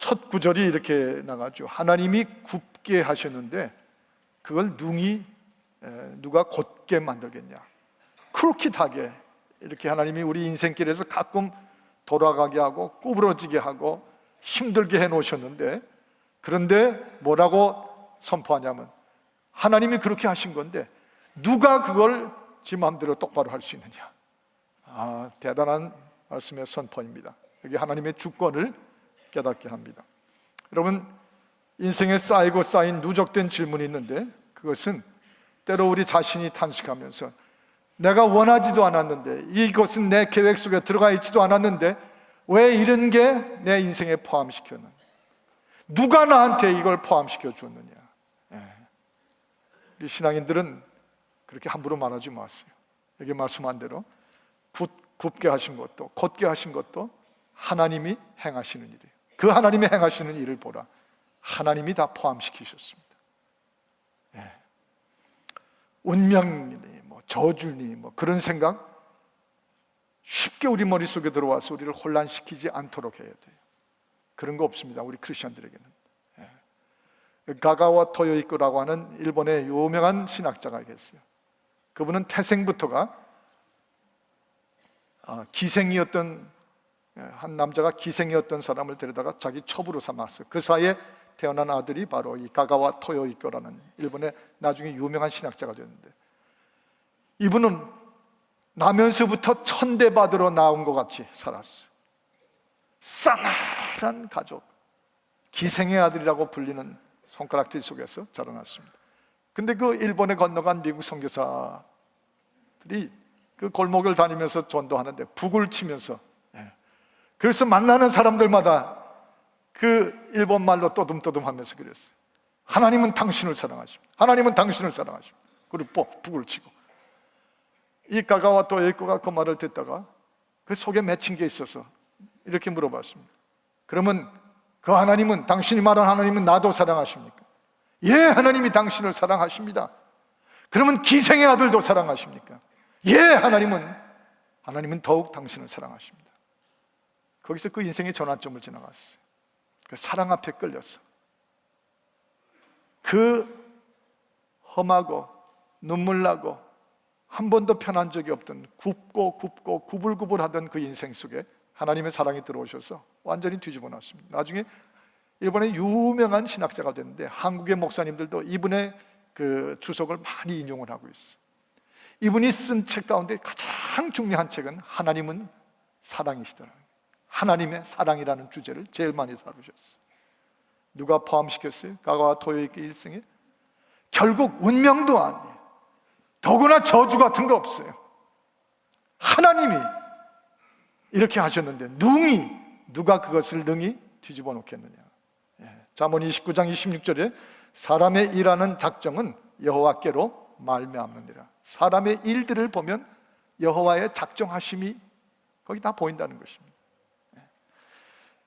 첫 구절이 이렇게 나가죠. 하나님이 굽게 하셨는데 그걸 누가 곧게 만들겠냐. 크로킷하게 이렇게 하나님이 우리 인생길에서 가끔 돌아가게 하고 구부러지게 하고 힘들게 해놓으셨는데, 그런데 뭐라고 선포하냐면 하나님이 그렇게 하신 건데 누가 그걸 지 마음대로 똑바로 할 수 있느냐. 대단한 말씀의 선포입니다. 여기 하나님의 주권을 깨닫게 합니다. 여러분, 인생에 쌓이고 쌓인 누적된 질문이 있는데 그것은 때로 우리 자신이 탄식하면서 내가 원하지도 않았는데, 이것은 내 계획 속에 들어가 있지도 않았는데 왜 이런 게 내 인생에 포함시켰느냐, 누가 나한테 이걸 포함시켜 줬느냐. 우리 신앙인들은 그렇게 함부로 말하지 마세요. 여기 말씀한 대로 굽게 하신 것도 곧게 하신 것도 하나님이 행하시는 일이에요. 그 하나님이 행하시는 일을 보라. 하나님이 다 포함시키셨습니다. 운명이니 저주니 그런 생각 쉽게 우리 머릿속에 들어와서 우리를 혼란시키지 않도록 해야 돼요. 그런 거 없습니다, 우리 크리스천들에게는. 가가와 토요이코라고 하는 일본의 유명한 신학자가 계세요. 그분은 태생부터가 기생이었던, 한 남자가 기생이었던 사람을 데려다가 자기 첩으로 삼았어요. 그 사이에 태어난 아들이 바로 이 가가와 토요이코라는 일본의 나중에 유명한 신학자가 됐는데, 이분은 나면서부터 천대받으러 나온 것 같이 살았어요. 싸늘한 가족, 기생의 아들이라고 불리는 손가락질 속에서 자라났습니다. 근데 그 일본에 건너간 미국 선교사들이 그 골목을 다니면서 전도하는데 북을 치면서, 그래서 만나는 사람들마다 그 일본 말로 떠듬떠듬하면서 그랬어요. 하나님은 당신을 사랑하십니다. 하나님은 당신을 사랑하십니다. 그리고 북을 치고, 이 가가와 토요이코가 그 말을 듣다가 그 속에 맺힌 게 있어서 이렇게 물어봤습니다. 그러면 그 하나님은, 당신이 말한 하나님은 나도 사랑하십니까? 예, 하나님이 당신을 사랑하십니다. 그러면 기생의 아들도 사랑하십니까? 예, 하나님은 더욱 당신을 사랑하십니다. 거기서 그 인생의 전환점을 지나갔어요. 그 사랑 앞에 끌려서 그 험하고 눈물 나고 한 번도 편한 적이 없던, 굽고 구불구불하던 그 인생 속에 하나님의 사랑이 들어오셔서 완전히 뒤집어 놨습니다. 나중에 일본의 유명한 신학자가 됐는데 한국의 목사님들도 이분의 그 주석을 많이 인용을 하고 있어요. 이분이 쓴 책 가운데 가장 중요한 책은 하나님은 사랑이시더라고요. 하나님의 사랑이라는 주제를 제일 많이 다루셨어요. 누가 포함시켰어요? 가가와 토요이코 일생에? 결국 운명도 아니에요. 더구나 저주 같은 거 없어요. 하나님이 이렇게 하셨는데 누가 그것을 능히 뒤집어 놓겠느냐. 잠언 29장 26절에 사람의 일하는 작정은 여호와께로 말미암느니라. 사람의 일들을 보면 여호와의 작정하심이 거기 다 보인다는 것입니다.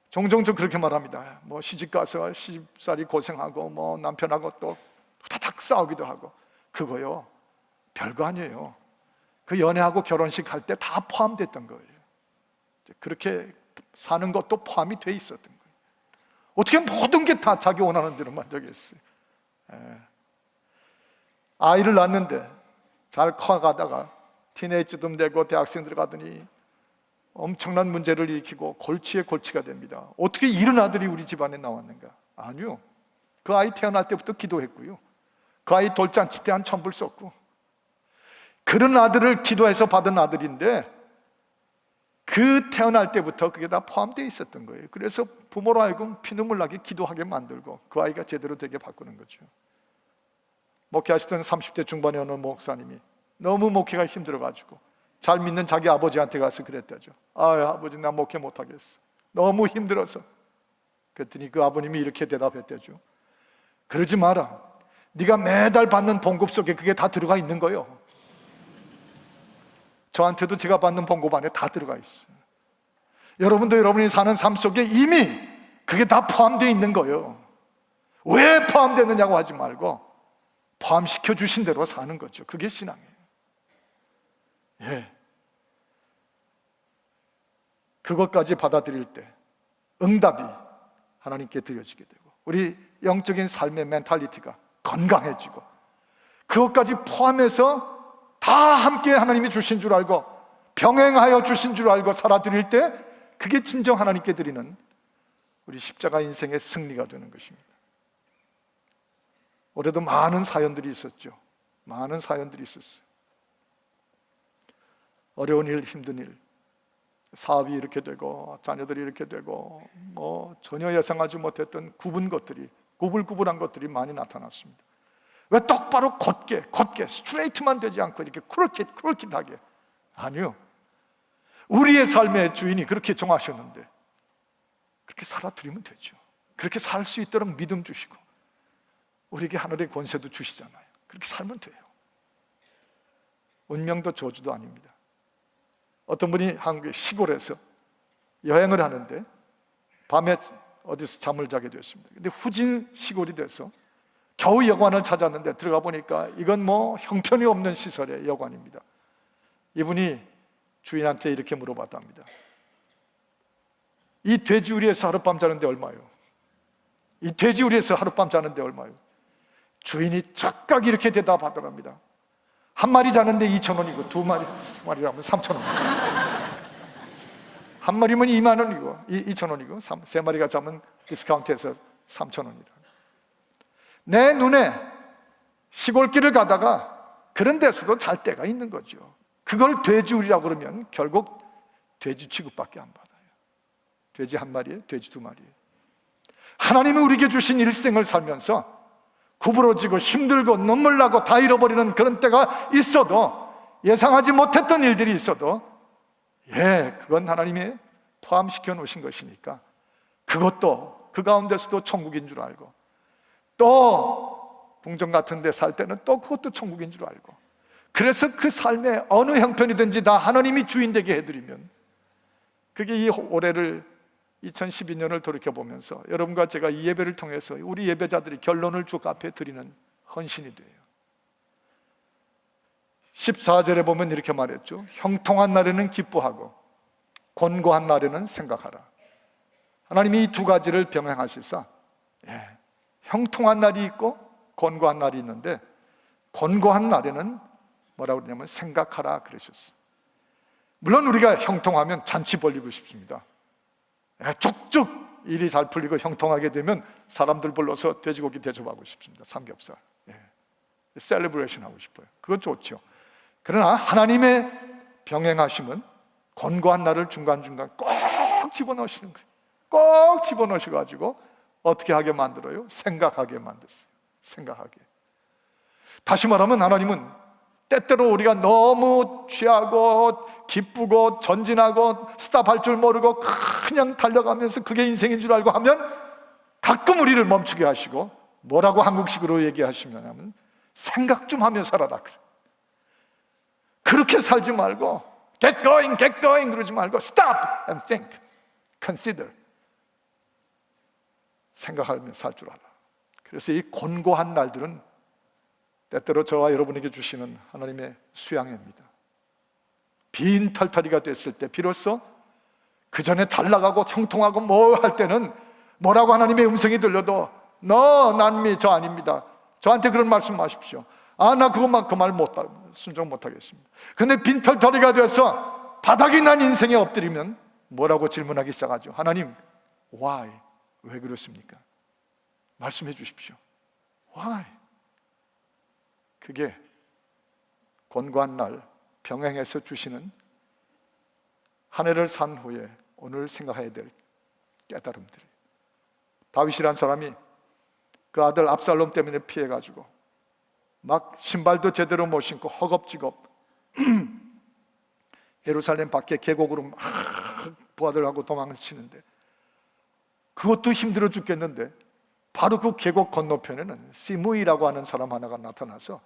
종종 저 그렇게 말합니다. 시집가서 시집살이 고생하고 남편하고 또 후다닥 싸우기도 하고, 그거요 별거 아니에요. 그 연애하고 결혼식 할 때 다 포함됐던 거예요. 그렇게 사는 것도 포함이 돼 있었던 거예요. 어떻게 모든 게 다 자기 원하는 대로만 되겠어요. 아이를 낳는데 잘 커가다가 티네이저도 되고 대학생 들어가더니 엄청난 문제를 일으키고 골치에 골치가 됩니다. 어떻게 이런 아들이 우리 집안에 나왔는가? 아니요, 그 아이 태어날 때부터 기도했고요, 그 아이 돌잔치 때 한 천불 썼고, 그런 아들을 기도해서 받은 아들인데 그 태어날 때부터 그게 다 포함되어 있었던 거예요. 그래서 부모로 하여금 피눈물 나게 기도하게 만들고 그 아이가 제대로 되게 바꾸는 거죠. 목회하시던 30대 중반의 어느 목사님이 너무 목회가 힘들어가지고 잘 믿는 자기 아버지한테 가서 그랬다죠. 아버지, 나 목회 못하겠어, 너무 힘들어서. 그랬더니 그 아버님이 이렇게 대답했다죠. 그러지 마라, 네가 매달 받는 봉급 속에 그게 다 들어가 있는 거예요. 저한테도 제가 받는 봉급 안에 다 들어가 있어요. 여러분도 여러분이 사는 삶 속에 이미 그게 다 포함되어 있는 거예요. 왜 포함되느냐고 하지 말고 포함시켜 주신 대로 사는 거죠. 그게 신앙이에요. 그것까지 받아들일 때 응답이 하나님께 드려지게 되고, 우리 영적인 삶의 멘탈리티가 건강해지고, 그것까지 포함해서 다 함께 하나님이 주신 줄 알고 병행하여 주신 줄 알고 살아드릴 때, 그게 진정 하나님께 드리는 우리 십자가 인생의 승리가 되는 것입니다. 올해도 많은 사연들이 있었죠. 많은 사연들이 있었어요. 어려운 일, 힘든 일, 사업이 이렇게 되고 자녀들이 이렇게 되고 전혀 예상하지 못했던 구불구불한 것들이 많이 나타났습니다. 왜 똑바로 곧게 스트레이트만 되지 않고 이렇게 크로킷하게? 아니요, 우리의 삶의 주인이 그렇게 정하셨는데 그렇게 살아드리면 되죠. 그렇게 살 수 있도록 믿음 주시고 우리에게 하늘의 권세도 주시잖아요. 그렇게 살면 돼요. 운명도 저주도 아닙니다. 어떤 분이 한국의 시골에서 여행을 하는데 밤에 어디서 잠을 자게 됐습니다. 근데 후진 시골이 돼서 겨우 여관을 찾았는데 들어가 보니까 이건 형편이 없는 시설의 여관입니다. 이분이 주인한테 이렇게 물어봤답니다. 이 돼지우리에서 하룻밤 자는데 얼마요? 이 돼지우리에서 하룻밤 자는데 얼마요? 주인이 착각 이렇게 대답하더랍니다. 한 마리 자는데 2,000원이고 두 마리라면 3,000원. 한 마리면 2만 원이고 2,000원이고 세 마리가 자면 디스카운트해서 3,000원이라. 내 눈에 시골길을 가다가 그런 데서도 잘 때가 있는 거죠. 그걸 돼지우리라고 그러면 결국 돼지 취급밖에 안 받아요. 돼지 한 마리에 돼지 두 마리에. 하나님이 우리에게 주신 일생을 살면서 구부러지고 힘들고 눈물 나고 다 잃어버리는 그런 때가 있어도, 예상하지 못했던 일들이 있어도 그건 하나님이 포함시켜 놓으신 것이니까 그것도 그 가운데서도 천국인 줄 알고, 또 궁전 같은 데 살 때는 또 그것도 천국인 줄 알고, 그래서 그 삶의 어느 형편이든지 다 하나님이 주인 되게 해드리면, 그게 이 올해를 2012년을 돌이켜보면서 여러분과 제가 이 예배를 통해서 우리 예배자들이 결론을 주 앞에 드리는 헌신이 돼요. 14절에 보면 이렇게 말했죠. 형통한 날에는 기뻐하고 곤고한 날에는 생각하라. 하나님이 이 두 가지를 병행하시사 형통한 날이 있고 곤고한 날이 있는데, 곤고한 날에는 뭐라고 그러냐면 생각하라 그러셨어요. 물론 우리가 형통하면 잔치 벌리고 싶습니다. 쭉쭉 일이 잘 풀리고 형통하게 되면 사람들 불러서 돼지고기 대접하고 싶습니다. 삼겹살 셀레브레이션 하고 싶어요. 그건 좋죠. 그러나 하나님의 병행하심은 곤고한 날을 중간중간 꼭 집어넣으시는 거예요. 꼭 집어넣으셔가지고 어떻게 하게 만들어요? 생각하게 만들었어요. 생각하게. 다시 말하면 하나님은 때때로 우리가 너무 취하고 기쁘고 전진하고 스탑할 줄 모르고 그냥 달려가면서 그게 인생인 줄 알고 하면 가끔 우리를 멈추게 하시고, 뭐라고 한국식으로 얘기하시면 생각 좀 하며 살아라. 그렇게 살지 말고 get going 그러지 말고 stop and think, consider. 생각하며 살 줄 알아. 그래서 이 곤고한 날들은 때때로 저와 여러분에게 주시는 하나님의 수양입니다. 빈털터리가 됐을 때 비로소 그 전에 잘 나가고 형통하고 뭐 할 때는 뭐라고 하나님의 음성이 들려도 난미 저 아닙니다. 저한테 그런 말씀 마십시오. 나 그것만 그 말 순종 못하겠습니다. 근데 빈털터리가 돼서 바닥이 난 인생에 엎드리면 뭐라고 질문하기 시작하죠. 하나님, why? 왜 그렇습니까? 말씀해 주십시오. why? 그게 곤고한 날 병행해서 주시는 한 해를 산 후에 오늘 생각해야 될 깨달음들이. 다윗이란 사람이 그 아들 압살롬 때문에 피해가지고 막 신발도 제대로 못 신고 허겁지겁 예루살렘 밖에 계곡으로 막 부하들하고 도망을 치는데, 그것도 힘들어 죽겠는데 바로 그 계곡 건너편에는 시므이라고 하는 사람 하나가 나타나서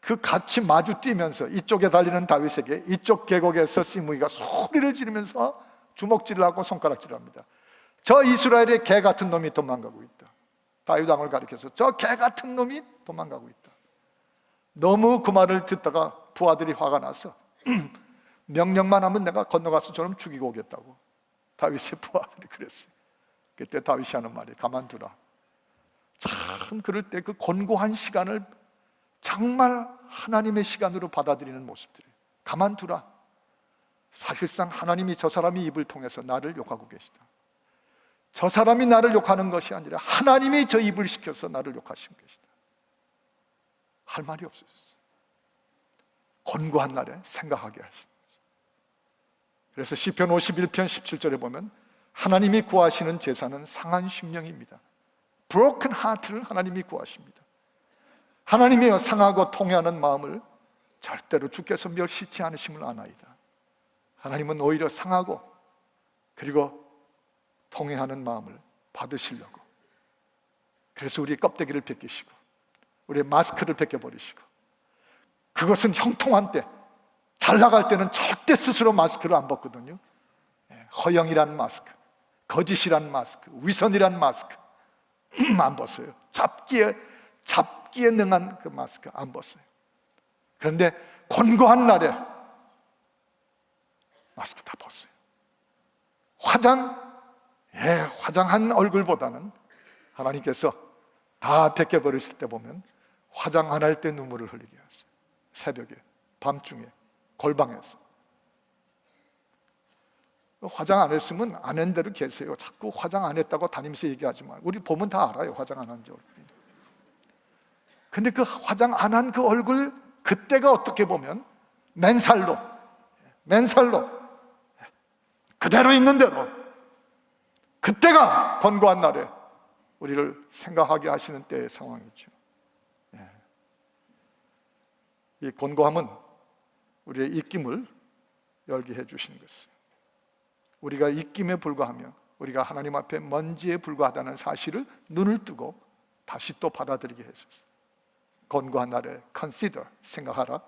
그 같이 마주 뛰면서 이쪽에 달리는 다윗에게 이쪽 계곡에서 시므이가 소리를 지르면서 주먹질을 하고 손가락질을 합니다. 저 이스라엘의 개 같은 놈이 도망가고 있다. 다윗 왕을 가리켜서 저 개 같은 놈이 도망가고 있다. 너무 그 말을 듣다가 부하들이 화가 나서 명령만 하면 내가 건너가서 저놈 죽이고 오겠다고 다윗의 부하들이 그랬어요. 그때 다윗이 하는 말이 가만두라. 참 그럴 때 그 곤고한 시간을 정말 하나님의 시간으로 받아들이는 모습들이, 가만두라. 사실상 하나님이 저 사람이 입을 통해서 나를 욕하고 계시다. 저 사람이 나를 욕하는 것이 아니라 하나님이 저 입을 시켜서 나를 욕하신 것이다. 할 말이 없었어요. 곤고한 날에 생각하게 하신 거죠. 그래서 시편 51편 17절에 보면 하나님이 구하시는 제사는 상한 심령입니다. broken heart를 하나님이 구하십니다. 하나님이여 상하고 통회하는 마음을 절대로 주께서 멸시치 않으심을 아나이다. 하나님은 오히려 상하고 그리고 통회하는 마음을 받으시려고, 그래서 우리의 껍데기를 벗기시고 우리의 마스크를 벗겨버리시고, 그것은 형통한 때, 잘 나갈 때는 절대 스스로 마스크를 안 벗거든요. 허영이란 마스크, 거짓이란 마스크, 위선이란 마스크 안 벗어요. 잡기에 능한 그 마스크 안 벗어요. 그런데 곤고한 날에 마스크 다 벗어요. 화장한 얼굴보다는 하나님께서 다 벗겨버리실 때 보면 화장 안 할 때 눈물을 흘리게 하세요. 새벽에, 밤중에, 골방에서. 화장 안 했으면 안 한 대로 계세요. 자꾸 화장 안 했다고 다니면서 얘기하지 말고. 우리 보면 다 알아요, 화장 안 한 줄. 근데 그 화장 안 한 그 얼굴, 그때가 어떻게 보면 맨살로 그대로 있는 대로, 그때가 권고한 날에 우리를 생각하게 하시는 때의 상황이죠. 이 권고함은 우리의 입김을 열게 해주시는 것이에요. 우리가 입김에 불과하며 우리가 하나님 앞에 먼지에 불과하다는 사실을 눈을 뜨고 다시 또 받아들이게 해주셨어요. 권고한 날에 consider, 생각하라.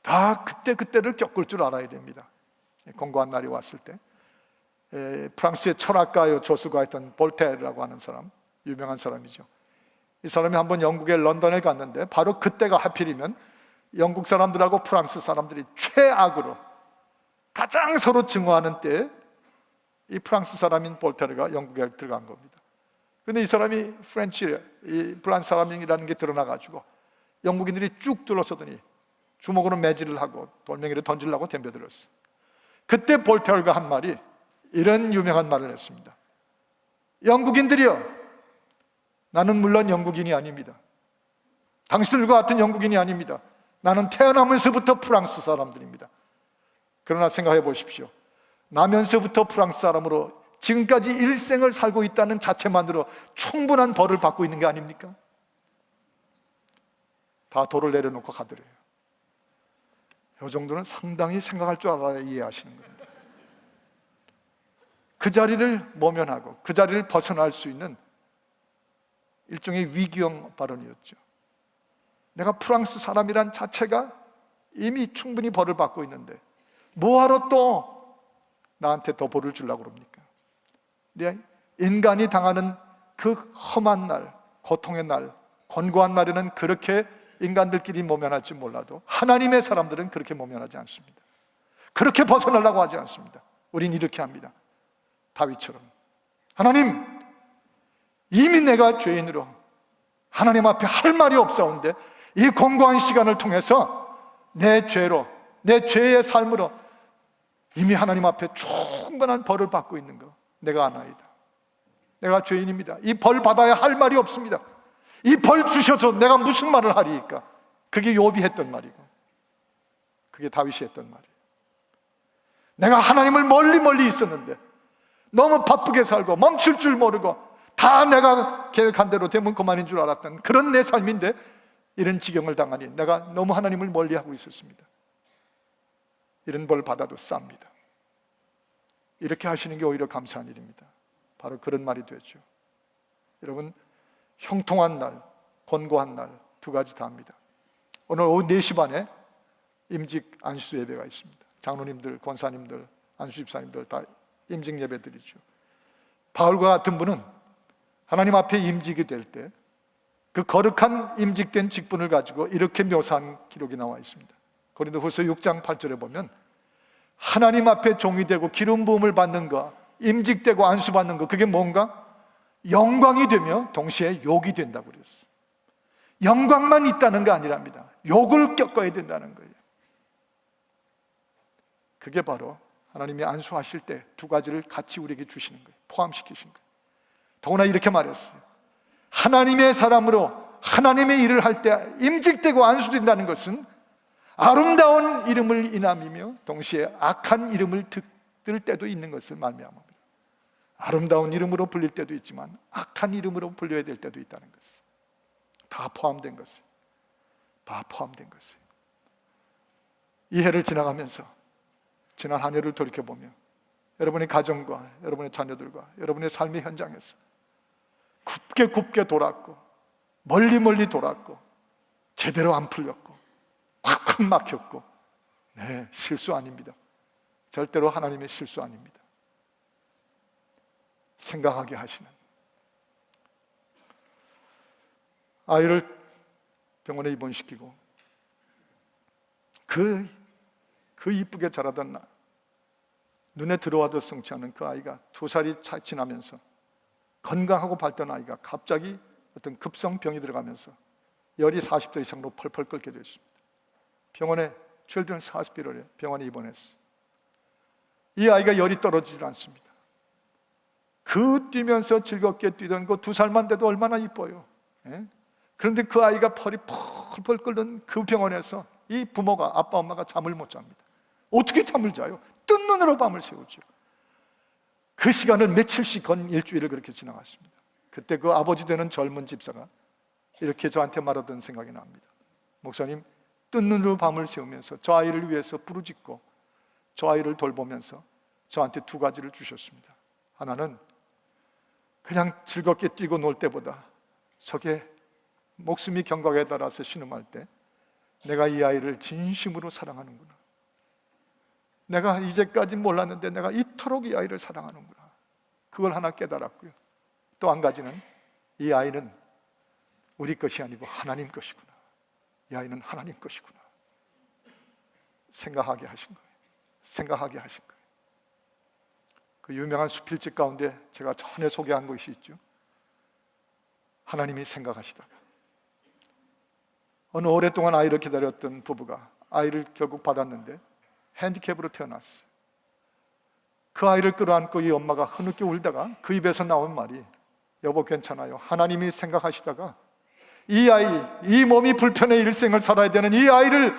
다 그때를 겪을 줄 알아야 됩니다. 권고한 날이 왔을 때, 프랑스의 철학가요 저술가였던 볼테르라고 하는 사람, 유명한 사람이죠. 이 사람이 한번 영국의 런던에 갔는데 바로 그때가 하필이면 영국 사람들하고 프랑스 사람들이 최악으로 가장 서로 증오하는 때에 이 프랑스 사람인 볼테르가 영국에 들어간 겁니다. 근데 이 사람이 이 프랑스 사람이라는 게 드러나가지고 영국인들이 쭉 둘러서더니 주먹으로 매질을 하고 돌멩이를 던지려고 덤벼들었어요. 그때 볼테르가 한 말이 이런 유명한 말을 했습니다. 영국인들이여, 나는 물론 영국인이 아닙니다. 당신들과 같은 영국인이 아닙니다. 나는 태어나면서부터 프랑스 사람들입니다. 그러나 생각해 보십시오. 나면서부터 프랑스 사람으로 지금까지 일생을 살고 있다는 자체만으로 충분한 벌을 받고 있는 게 아닙니까? 다 돌을 내려놓고 가더래요. 이 정도는 상당히 생각할 줄 알아야 이해하시는 겁니다. 그 자리를 모면하고 그 자리를 벗어날 수 있는 일종의 위기형 발언이었죠. 내가 프랑스 사람이란 자체가 이미 충분히 벌을 받고 있는데 뭐하러 또 나한테 더 벌을 주려고 그럽니까? 인간이 당하는 그 험한 날, 고통의 날, 권고한 날에는 그렇게 인간들끼리 모면할지 몰라도 하나님의 사람들은 그렇게 모면하지 않습니다. 그렇게 벗어나려고 하지 않습니다. 우린 이렇게 합니다. 다윗처럼, 하나님, 이미 내가 죄인으로 하나님 앞에 할 말이 없사온데 이 권고한 시간을 통해서 내 죄로, 내 죄의 삶으로 이미 하나님 앞에 충분한 벌을 받고 있는 거 내가 아나이다. 내가 죄인입니다. 이 벌 받아야 할 말이 없습니다. 이 벌 주셔서 내가 무슨 말을 하리까? 그게 욥이 했던 말이고 그게 다윗이 했던 말이에요. 내가 하나님을 멀리 있었는데 너무 바쁘게 살고 멈출 줄 모르고 다 내가 계획한 대로 되면 그만인 줄 알았던 그런 내 삶인데 이런 지경을 당하니 내가 너무 하나님을 멀리하고 있었습니다. 이런 벌 받아도 쌉니다. 이렇게 하시는 게 오히려 감사한 일입니다. 바로 그런 말이 되죠. 여러분, 형통한 날, 권고한 날 두 가지 다 합니다. 오늘 오후 4시 반에 임직 안수 예배가 있습니다. 장로님들, 권사님들, 안수집사님들 다 임직 예배 드리죠. 바울과 같은 분은 하나님 앞에 임직이 될 때 그 거룩한 임직된 직분을 가지고 이렇게 묘사한 기록이 나와 있습니다. 고린도후서 6장 8절에 보면 하나님 앞에 종이 되고 기름 부음을 받는 것, 임직되고 안수받는 것, 그게 뭔가? 영광이 되며 동시에 욕이 된다고 그랬어요. 영광만 있다는 게 아니랍니다. 욕을 겪어야 된다는 거예요. 그게 바로 하나님이 안수하실 때 두 가지를 같이 우리에게 주시는 거예요. 포함시키신 거예요. 더구나 이렇게 말했어요. 하나님의 사람으로 하나님의 일을 할 때 임직되고 안수된다는 것은 아름다운 이름을 인함이며 동시에 악한 이름을 들을 때도 있는 것을 말미암습니다. 아름다운 이름으로 불릴 때도 있지만 악한 이름으로 불려야 될 때도 있다는 것을, 다 포함된 것을, 다 포함된 것을. 이 해를 지나가면서 지난 한 해를 돌이켜보며 여러분의 가정과 여러분의 자녀들과 여러분의 삶의 현장에서 굽게 돌았고 멀리 돌았고 제대로 안 풀렸고 콱콱 막혔고, 네, 실수 아닙니다. 절대로 하나님의 실수 아닙니다. 생각하게 하시는, 아이를 병원에 입원시키고 그 이쁘게 자라던 눈에 들어와도 성치 않은 그 아이가 2살이 지나면서 건강하고 밝던 아이가 갑자기 어떤 급성병이 들어가면서 열이 40도 이상으로 펄펄 끓게 됐습니다. 병원에 Children's Hospital에 병원에 입원했어요. 이 아이가 열이 떨어지질 않습니다. 그 뛰면서 즐겁게 뛰던 그 2살만 돼도 얼마나 이뻐요. 예? 그런데 그 아이가 펄이 펄펄 끓는 그 병원에서 이 부모가, 아빠 엄마가 잠을 못 잡니다. 어떻게 잠을 자요? 뜬 눈으로 밤을 새우죠. 그 시간을 며칠씩 건 일주일을 그렇게 지나갔습니다. 그때 그 아버지 되는 젊은 집사가 이렇게 저한테 말하던 생각이 납니다. 목사님, 뜬 눈으로 밤을 새우면서 저 아이를 위해서 부르짖고 저 아이를 돌보면서 저한테 2 가지를 주셨습니다. 하나는 그냥 즐겁게 뛰고 놀 때보다 저게 목숨이 경각에 달아서 신음할 때 내가 이 아이를 진심으로 사랑하는구나, 내가 이제까지 몰랐는데 내가 이토록 이 아이를 사랑하는구나, 그걸 하나 깨달았고요. 또 한 가지는 이 아이는 우리 것이 아니고 하나님 것이구나, 이 아이는 하나님 것이구나 생각하게 하신 거예요. 생각하게 하신 거예요. 그 유명한 수필집 가운데 제가 전에 소개한 것이 있죠. 하나님이 생각하시다가 어느 오랫동안 아이를 기다렸던 부부가 아이를 결국 받았는데 핸디캡으로 태어났어요. 그 아이를 끌어안고 이 엄마가 흐느껴 울다가 그 입에서 나온 말이, 여보 괜찮아요, 하나님이 생각하시다가 이 아이, 이 몸이 불편해 일생을 살아야 되는 이 아이를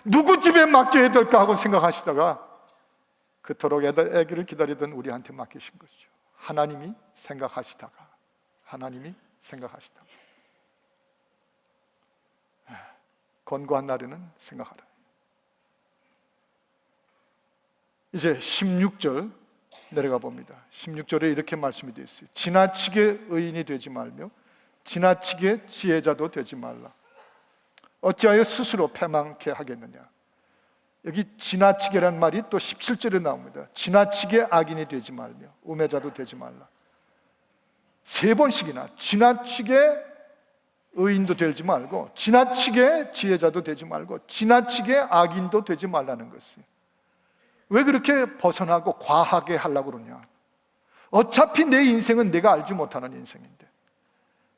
누구 집에 맡겨야 될까 하고 생각하시다가 그토록 아기를 기다리던 우리한테 맡기신 것이죠. 하나님이 생각하시다가, 하나님이 생각하시다가. 권고한 날에는 생각하라. 이제 16절 내려가 봅니다. 16절에 이렇게 말씀이 되어 있어요. 지나치게 의인이 되지 말며 지나치게 지혜자도 되지 말라. 어찌하여 스스로 패망케 하겠느냐. 여기 지나치게란 말이 또 17절에 나옵니다. 지나치게 악인이 되지 말며 우매자도 되지 말라. 3번씩이나 지나치게 의인도 되지 말고 지나치게 지혜자도 되지 말고 지나치게 악인도 되지 말라는 것이에요. 왜 그렇게 벗어나고 과하게 하려고 그러냐. 어차피 내 인생은 내가 알지 못하는 인생인데,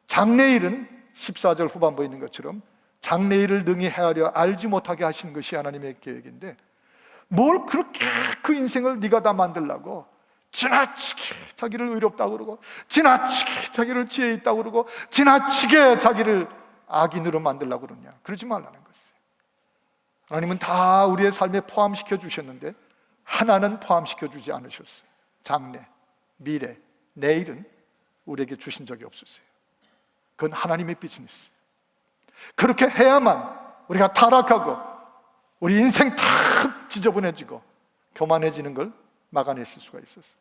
장래일은 14절 후반부에 있는 것처럼 장래일을 능히 헤아려 알지 못하게 하시는 것이 하나님의 계획인데, 뭘 그렇게 그 인생을 네가 다 만들려고 지나치게 자기를 의롭다고 그러고 지나치게 자기를 지혜 있다고 그러고 지나치게 자기를 악인으로 만들려고 그러냐. 그러지 말라는 것이에요. 하나님은 다 우리의 삶에 포함시켜 주셨는데 하나는 포함시켜 주지 않으셨어요. 장래, 미래, 내일은 우리에게 주신 적이 없으세요. 그건 하나님의 비즈니스. 그렇게 해야만 우리가 타락하고 우리 인생 다 지저분해지고 교만해지는 걸 막아내실 수가 있었어요.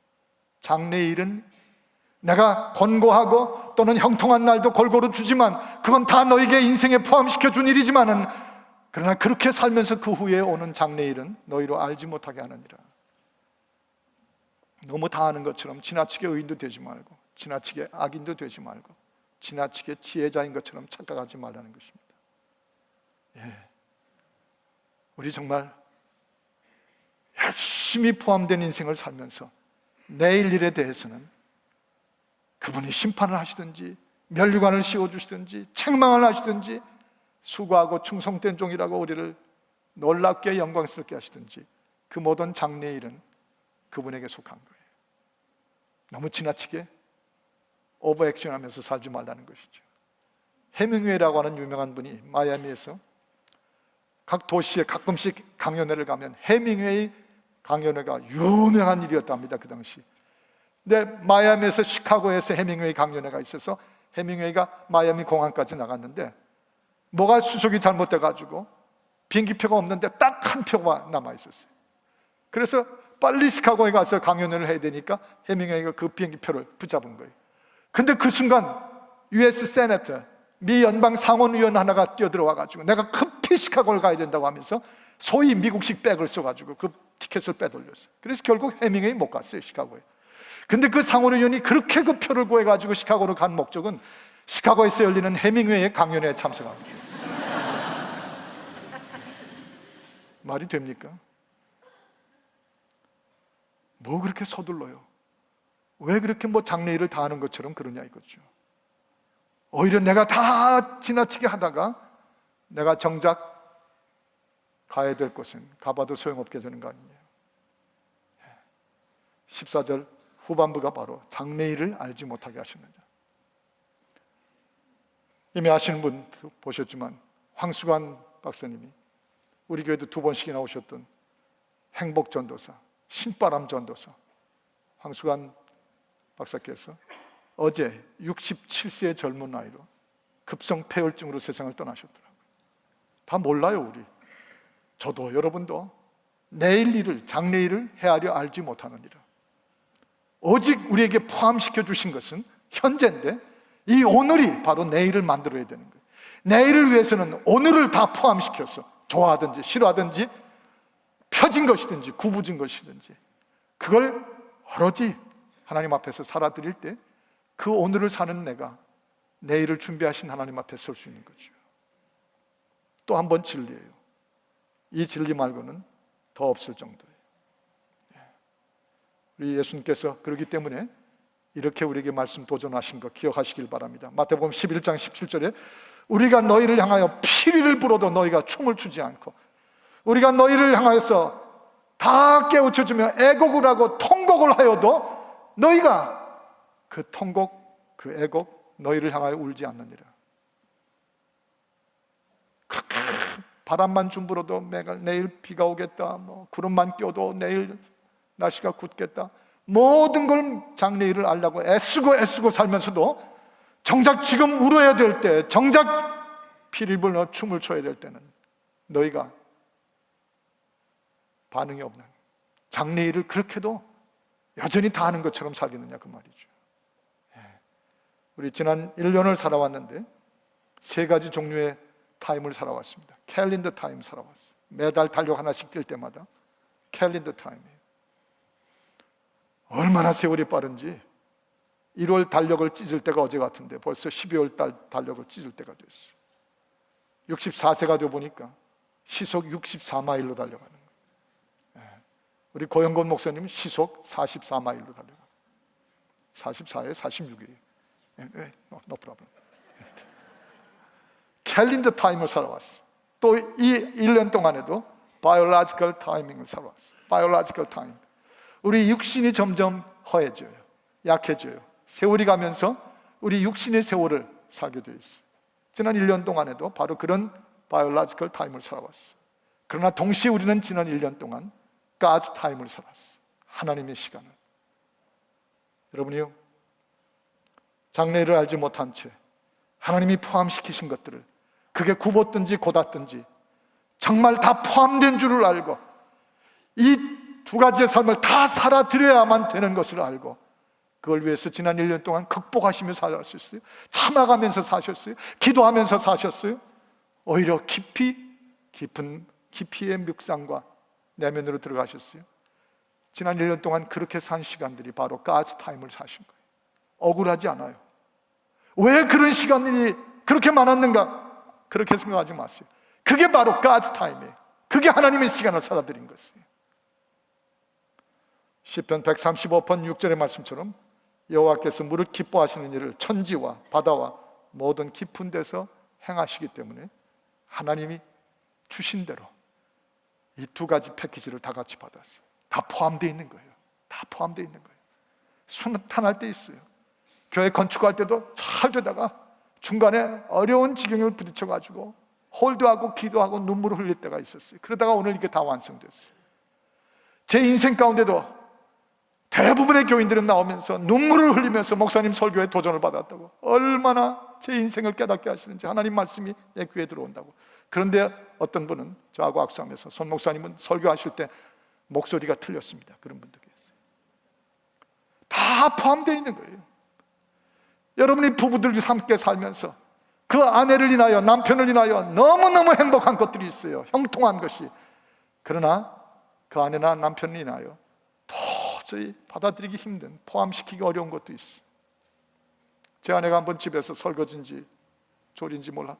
장래일은 내가 권고하고 또는 형통한 날도 골고루 주지만 그건 다 너에게 인생에 포함시켜 준 일이지만은, 그러나 그렇게 살면서 그 후에 오는 장래일은 너희로 알지 못하게 하느니라. 너무 다 아는 것처럼 지나치게 의인도 되지 말고 지나치게 악인도 되지 말고 지나치게 지혜자인 것처럼 착각하지 말라는 것입니다. 예. 우리 정말 열심히 열심히 포함된 인생을 살면서 내일 일에 대해서는 그분이 심판을 하시든지 면류관을 씌워주시든지 책망을 하시든지 수고하고 충성된 종이라고 우리를 놀랍게 영광스럽게 하시든지 그 모든 장래일은 그분에게 속한 거예요. 너무 지나치게 오버액션하면서 살지 말라는 것이죠. 해밍웨이라고 하는 유명한 분이 마이애미에서 각 도시에 가끔씩 강연회를 가면 해밍웨이 강연회가 유명한 일이었답니다, 그 당시. 근데 마이애미에서 시카고에서 해밍웨이 강연회가 있어서 해밍웨이가 마이애미 공항까지 나갔는데 뭐가 수속이 잘못돼가지고 비행기표가 없는데 딱 한 표가 남아있었어요. 그래서 빨리 시카고에 가서 강연회를 해야 되니까 해밍웨이가 그 비행기표를 붙잡은 거예요. 근데 그 순간 US 세네터, 미 연방 상원의원 하나가 뛰어들어와가지고 내가 급히 시카고를 가야 된다고 하면서 소위 미국식 백을 써가지고 그 티켓을 빼돌렸어요. 그래서 결국 해밍웨이 못 갔어요, 시카고에. 근데 그 상원의원이 그렇게 그 표를 구해가지고 시카고로 간 목적은 시카고에서 열리는 해밍웨이의 강연회에 참석합니다. 말이 됩니까? 뭐 그렇게 서둘러요? 왜 그렇게 뭐 장래일을 다 하는 것처럼 그러냐 이거죠. 오히려 내가 다 지나치게 하다가 내가 정작 가야 될 곳은 가봐도 소용없게 되는 거 아니냐. 14절 후반부가 바로 장래일을 알지 못하게 하시느냐. 이미 아시는 분 보셨지만 황수관 박사님이 우리 교회도 2번씩이나 오셨던 행복전도사, 신바람 전도사 황수관 박사께서 어제 67세의 젊은 나이로 급성 폐혈증으로 세상을 떠나셨더라고요. 다 몰라요, 우리. 저도 여러분도 내일 일을, 장래일을 헤아려 알지 못하는 일을. 오직 우리에게 포함시켜 주신 것은 현재인데 이 오늘이 바로 내일을 만들어야 되는 거예요. 내일을 위해서는 오늘을 다 포함시켜서 좋아하든지 싫어하든지 펴진 것이든지 구부진 것이든지 그걸 오로지 하나님 앞에서 살아드릴 때 그 오늘을 사는 내가 내일을 준비하신 하나님 앞에 설 수 있는 거죠. 또 한 번 진리예요. 이 진리 말고는 더 없을 정도예요. 우리 예수님께서 그렇기 때문에 이렇게 우리에게 말씀 도전하신 거 기억하시길 바랍니다. 마태복음 11장 17절에 우리가 너희를 향하여 피리를 불어도 너희가 춤을 추지 않고 우리가 너희를 향하여서 다 깨우쳐주며 애곡을 하고 통곡을 하여도 너희가 그 통곡, 그 애곡 너희를 향하여 울지 않느니라. 그렇게 바람만 좀 불어도 내일 비가 오겠다, 뭐 구름만 껴도 내일 날씨가 굳겠다, 모든 걸 장래일을 알려고 애쓰고 살면서도 정작 지금 울어야 될 때, 정작 피를 불러 춤을 춰야 될 때는 너희가 반응이 없는 장래일을 그렇게도 여전히 다 하는 것처럼 살겠느냐 그 말이죠. 우리 지난 1년을 살아왔는데 3가지 종류의 타임을 살아왔습니다. 캘린더 타임 살아왔어요. 매달 달력 하나씩 뛸 때마다 캘린더 타임이에요. 얼마나 세월이 빠른지 1월 달력을 찢을 때가 어제 같은데 벌써 12월 달 달력을 찢을 때가 됐어요. 64세가 되어 보니까 시속 64마일로 달려가는 거예요. 우리 고영건 목사님은 시속 44마일로 달려가요. 44에 46이에요. No problem. 캘린더 타임을 살아왔어요. 또 이 1년 동안에도 바이올로지컬 타이밍을 살아왔어요. 바이올로지컬 타임. 우리 육신이 점점 허해져요. 약해져요. 세월이 가면서 우리 육신의 세월을 살게 되어 있어요. 지난 1년 동안에도 바로 그런 바이올로지컬 타임을 살아왔어요. 그러나 동시에 우리는 지난 1년 동안 God's 타임을 살았어요. 하나님의 시간을. 여러분이요, 장래를 알지 못한 채 하나님이 포함시키신 것들을 그게 굽었든지 곧았든지 정말 다 포함된 줄을 알고 이 2가지의 삶을 다 살아드려야만 되는 것을 알고 그걸 위해서 지난 1년 동안 극복하시며 사셨어요. 참아가면서 사셨어요. 기도하면서 사셨어요. 오히려 깊이의 묵상과 내면으로 들어가셨어요. 지난 1년 동안 그렇게 산 시간들이 바로 God's 타임을 사신 거예요. 억울하지 않아요. 왜 그런 시간들이 그렇게 많았는가? 그렇게 생각하지 마세요. 그게 바로 God's 타임이에요. 그게 하나님의 시간을 살아드린 것이에요. 시편 135편 6절의 말씀처럼 여호와께서 무릇 기뻐하시는 일을 천지와 바다와 모든 깊은 데서 행하시기 때문에 하나님이 주신 대로 이 두 가지 패키지를 다 같이 받았어요. 다 포함되어 있는 거예요. 다 포함되어 있는 거예요. 순탄할 때 있어요. 교회 건축할 때도 잘 되다가 중간에 어려운 지경을 부딪혀가지고 홀드하고 기도하고 눈물을 흘릴 때가 있었어요. 그러다가 오늘 이게 다 완성됐어요. 제 인생 가운데도 대부분의 교인들은 나오면서 눈물을 흘리면서 목사님 설교에 도전을 받았다고, 얼마나 제 인생을 깨닫게 하시는지 하나님 말씀이 내 귀에 들어온다고. 그런데 어떤 분은 저하고 악수하면서, 손 목사님은 설교하실 때 목소리가 틀렸습니다, 그런 분도 계세요. 다 포함되어 있는 거예요. 여러분이 부부들이 함께 살면서 그 아내를 인하여, 남편을 인하여 너무너무 행복한 것들이 있어요, 형통한 것이. 그러나 그 아내나 남편을 인하여 도저히 받아들이기 힘든, 포함시키기 어려운 것도 있어요. 제 아내가 한번 집에서 설거지인지 조리인지 몰라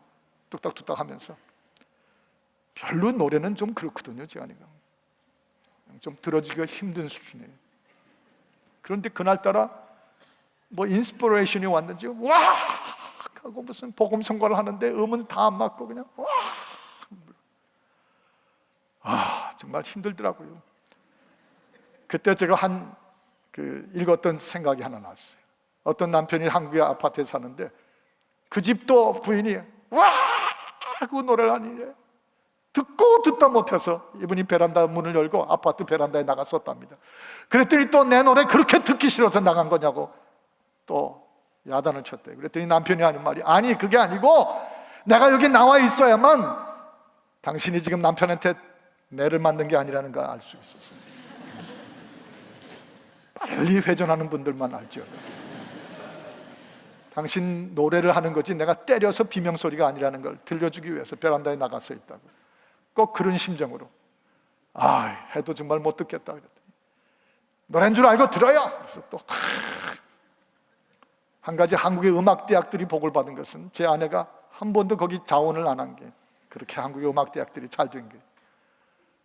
뚝딱뚝딱 하면서, 별로 노래는 좀 그렇거든요, 제 아내가 좀 들어주기가 힘든 수준이에요. 그런데 그날따라 뭐 인스피레이션이 왔는지 와 하고 무슨 복음 선거를 하는데 음은 다 안 맞고 그냥 와, 정말 힘들더라고요. 그때 제가 읽었던 생각이 하나 났어요. 어떤 남편이 한국의 아파트에 사는데 그 집도 부인이 와 하고 노래를 하니 듣고 듣다 못해서 이분이 베란다 문을 열고 아파트 베란다에 나갔었답니다. 그랬더니 또 내 노래 그렇게 듣기 싫어서 나간 거냐고 또 야단을 쳤대요. 그랬더니 남편이 하는 말이, 아니 그게 아니고 내가 여기 나와 있어야만 당신이 지금 남편한테 매를 맞는 게 아니라는 걸 알 수 있었어요. 빨리 회전하는 분들만 알죠. 당신 노래를 하는 거지 내가 때려서 비명소리가 아니라는 걸 들려주기 위해서 베란다에 나가서 있다고. 꼭 그런 심정으로 해도 정말 못 듣겠다 그랬더니 노래인 줄 알고 들어요. 그래서 또 한 가지 한국의 음악대학들이 복을 받은 것은 제 아내가 한 번도 거기 자원을 안 한 게, 그렇게 한국의 음악대학들이 잘 된 게.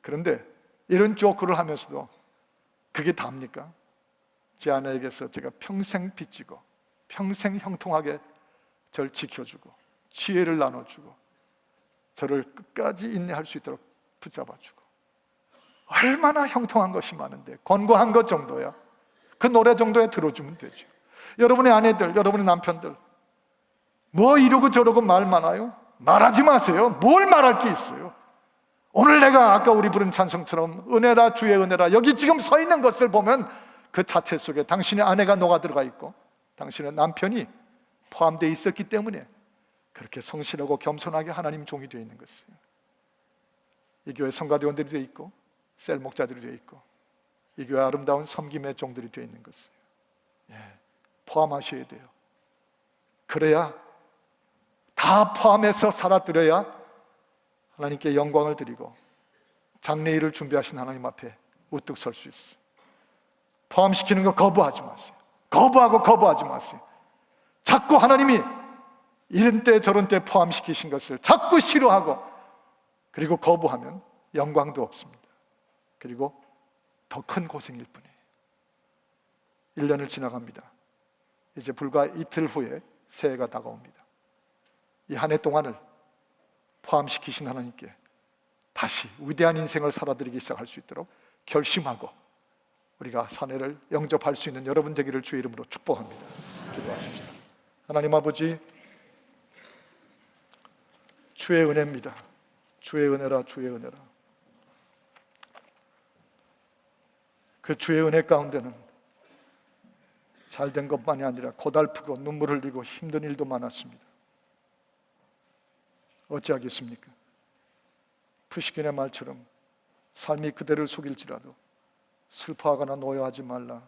그런데 이런 조크를 하면서도 그게 답니까? 제 아내에게서 제가 평생 빚지고 평생 형통하게 저를 지켜주고 지혜를 나눠주고 저를 끝까지 인내할 수 있도록 붙잡아주고, 얼마나 형통한 것이 많은데 권고한 것 정도야, 그 노래 정도에 들어주면 되죠. 여러분의 아내들, 여러분의 남편들 뭐 이러고 저러고 말 많아요? 말하지 마세요. 뭘 말할 게 있어요? 오늘 내가 아까 우리 부른 찬송처럼 은혜라 주의 은혜라, 여기 지금 서 있는 것을 보면 그 자체 속에 당신의 아내가 녹아 들어가 있고 당신의 남편이 포함되어 있었기 때문에 그렇게 성실하고 겸손하게 하나님 종이 되어 있는 것이에요. 이 교회 성가대원들이 되어 있고 셀 목자들이 되어 있고 이 교회 아름다운 섬김의 종들이 되어 있는 것이에요. 포함하셔야 돼요. 그래야, 다 포함해서 살아드려야 하나님께 영광을 드리고 장래일을 준비하신 하나님 앞에 우뚝 설 수 있어요. 포함시키는 거 거부하지 마세요. 거부하지 마세요. 자꾸 하나님이 이런 때 저런 때 포함시키신 것을 자꾸 싫어하고 그리고 거부하면 영광도 없습니다. 그리고 더 큰 고생일 뿐이에요. 1년을 지나갑니다. 이제 불과 이틀 후에 새해가 다가옵니다. 이 한 해 동안을 포함시키신 하나님께 다시 위대한 인생을 살아드리기 시작할 수 있도록 결심하고 우리가 산해를 영접할 수 있는 여러분 되기를 주의 이름으로 축복합니다. 기도하십시다. 하나님 아버지, 주의 은혜입니다. 주의 은혜라, 주의 은혜라. 그 주의 은혜 가운데는 잘된 것만이 아니라 고달프고 눈물 흘리고 힘든 일도 많았습니다. 어찌하겠습니까? 푸시킨의 말처럼 삶이 그대를 속일지라도 슬퍼하거나 노여하지 말라,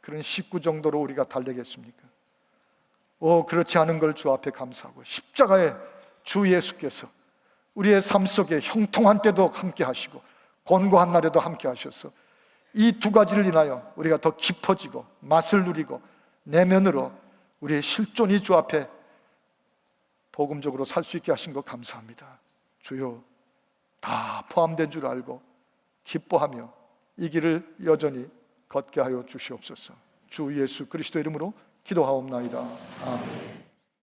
그런 식구 정도로 우리가 달래겠습니까? 그렇지 않은 걸 주 앞에 감사하고, 십자가에 주 예수께서 우리의 삶 속에 형통한 때도 함께 하시고 곤고한 날에도 함께 하셔서 이 두 가지를 인하여 우리가 더 깊어지고 맛을 누리고 내면으로 우리의 실존이 주 앞에 복음적으로 살 수 있게 하신 것 감사합니다. 주여, 다 포함된 줄 알고 기뻐하며 이 길을 여전히 걷게 하여 주시옵소서. 주 예수 그리스도 이름으로 기도하옵나이다. 아멘.